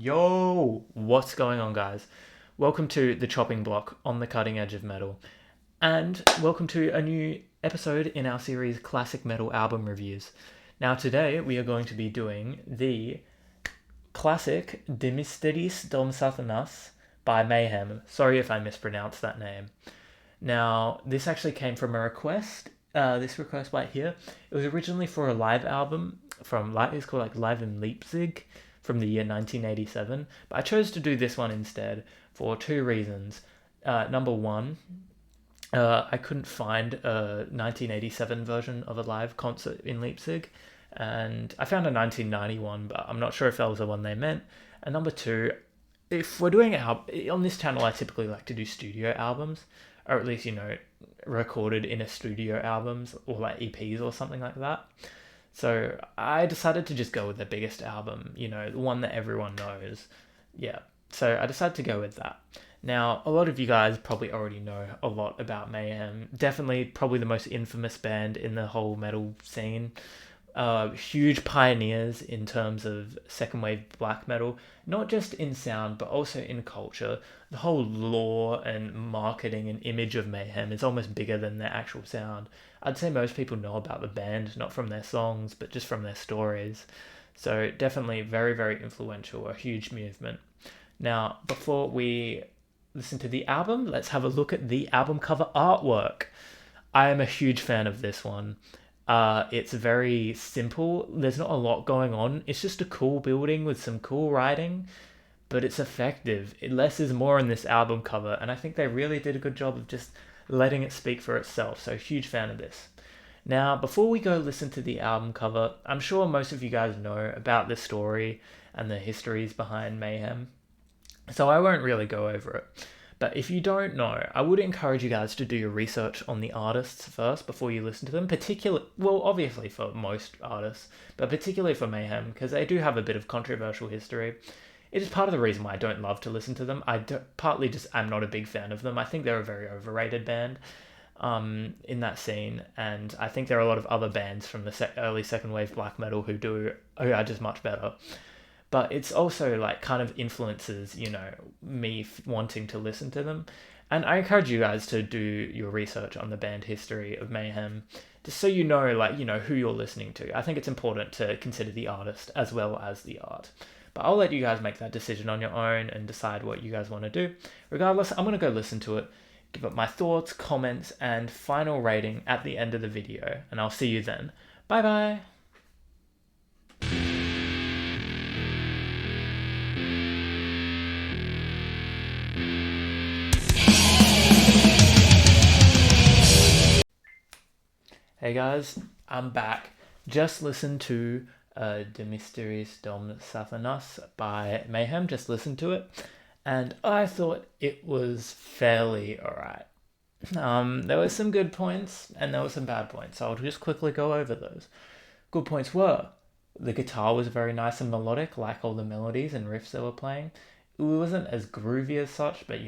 Yo, what's going on, guys? Welcome to the chopping block on the cutting edge of metal, and welcome to a new episode in our series Classic Metal Album Reviews. Now, today we are going to be doing the classic De Mysteriis dom Sathanas by Mayhem. Sorry if I mispronounced that name. Now, this actually came from a request. This request right here. It was originally for a live album from it's called like Live in Leipzig from the year 1987, but I chose to do this one instead for two reasons. Number one, I couldn't find a 1987 version of a live concert in Leipzig, and I found a 1991, but I'm not sure if that was the one they meant. And number two, if we're doing on this channel, I typically like to do studio albums, or at least recorded in a studio albums or like EPs or something like that. So I decided to just go with the biggest album, the one that everyone knows. Yeah, so I decided to go with that. Now, a lot of you guys probably already know a lot about Mayhem. Definitely, probably the most infamous band in the whole metal scene. Huge pioneers in terms of second wave black metal, not just in sound but also in culture. The whole lore and marketing and image of Mayhem is almost bigger than their actual sound. I'd say most people know about the band not from their songs but just from their stories. So definitely very, very influential, a huge movement. Now, before we listen to the album, let's have a look at the album cover artwork. I am a huge fan of this one. It's very simple. There's not a lot going on. It's just a cool building with some cool writing, but it's effective. Less is more in this album cover, and I think they really did a good job of just letting it speak for itself. So, huge fan of this. Now, before we go listen to the album cover, I'm sure most of you guys know about the story and the histories behind Mayhem, so I won't really go over it. But if you don't know, I would encourage you guys to do your research on the artists first before you listen to them. Obviously for most artists, but particularly for Mayhem, because they do have a bit of controversial history. It is part of the reason why I don't love to listen to them. Partly just I'm not a big fan of them. I think they're a very overrated band in that scene, and I think there are a lot of other bands from the early second wave black metal who are just much better. But it's also like kind of influences, me wanting to listen to them. And I encourage you guys to do your research on the band history of Mayhem, just so who you're listening to. I think it's important to consider the artist as well as the art. But I'll let you guys make that decision on your own and decide what you guys want to do. Regardless, I'm going to go listen to it, give it my thoughts, comments, and final rating at the end of the video. And I'll see you then. Bye bye! Hey guys, I'm back. Just listened to De Mysteriis dom Sathanas by Mayhem. Just listened to it, and I thought it was fairly alright. There were some good points, and there were some bad points, so I'll just quickly go over those. Good points were, the guitar was very nice and melodic, like all the melodies and riffs they were playing. It wasn't as groovy as such, but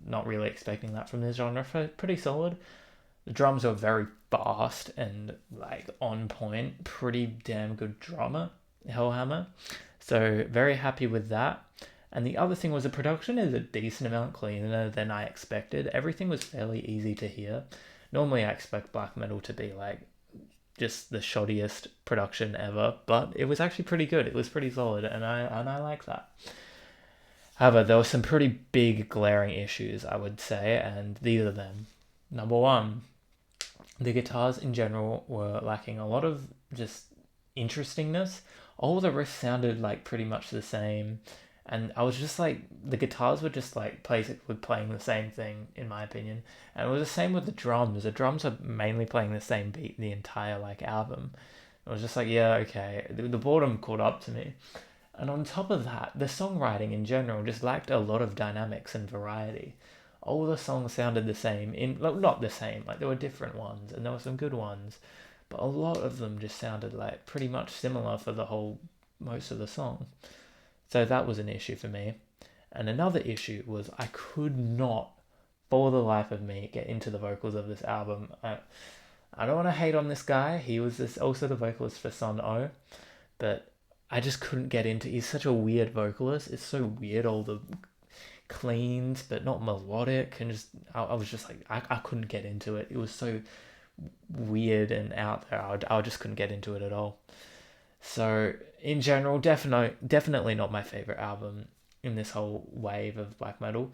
not really expecting that from this genre, pretty solid. The drums were very fast and on point. Pretty damn good drummer, Hellhammer. So very happy with that. And the other thing was the production is a decent amount cleaner than I expected. Everything was fairly easy to hear. Normally I expect black metal to be just the shoddiest production ever, but it was actually pretty good. It was pretty solid, and I like that. However, there were some pretty big glaring issues, I would say, and these are them. Number one, the guitars in general were lacking a lot of just interestingness. All the riffs sounded pretty much the same, and I was just the guitars were just playing the same thing in my opinion, and it was the same with the drums. The drums are mainly playing the same beat the entire album. It was just yeah, okay. The boredom caught up to me, and on top of that, the songwriting in general just lacked a lot of dynamics and variety. All the songs sounded the same, not the same, there were different ones, and there were some good ones, but a lot of them just sounded pretty much similar for most of the song. So that was an issue for me. And another issue was I could not, for the life of me, get into the vocals of this album. I don't want to hate on this guy, he was also the vocalist for Son O, but I just couldn't get into. He's such a weird vocalist. It's so weird, all the cleans, but not melodic, and just I was just like I couldn't get into it. It was so weird and out there. I just couldn't get into it at all. So in general, definitely not my favorite album in this whole wave of black metal,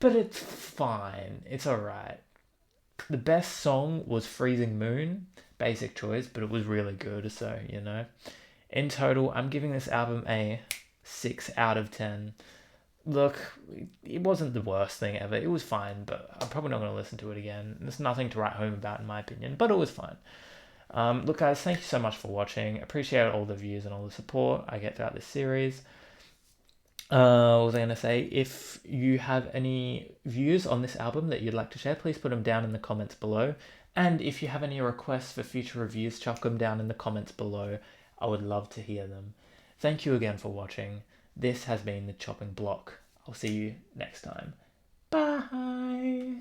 but it's fine. It's alright. The best song was Freezing Moon, basic choice, but it was really good. So in total, I'm giving this album a 6 out of 10. Look, it wasn't the worst thing ever. It was fine, but I'm probably not going to listen to it again. There's nothing to write home about, in my opinion, but it was fine. Look, guys, thank you so much for watching. Appreciate all the views and all the support I get throughout this series. What was I going to say? If you have any views on this album that you'd like to share, please put them down in the comments below. And if you have any requests for future reviews, chuck them down in the comments below. I would love to hear them. Thank you again for watching. This has been The Chopping Block. I'll see you next time. Bye!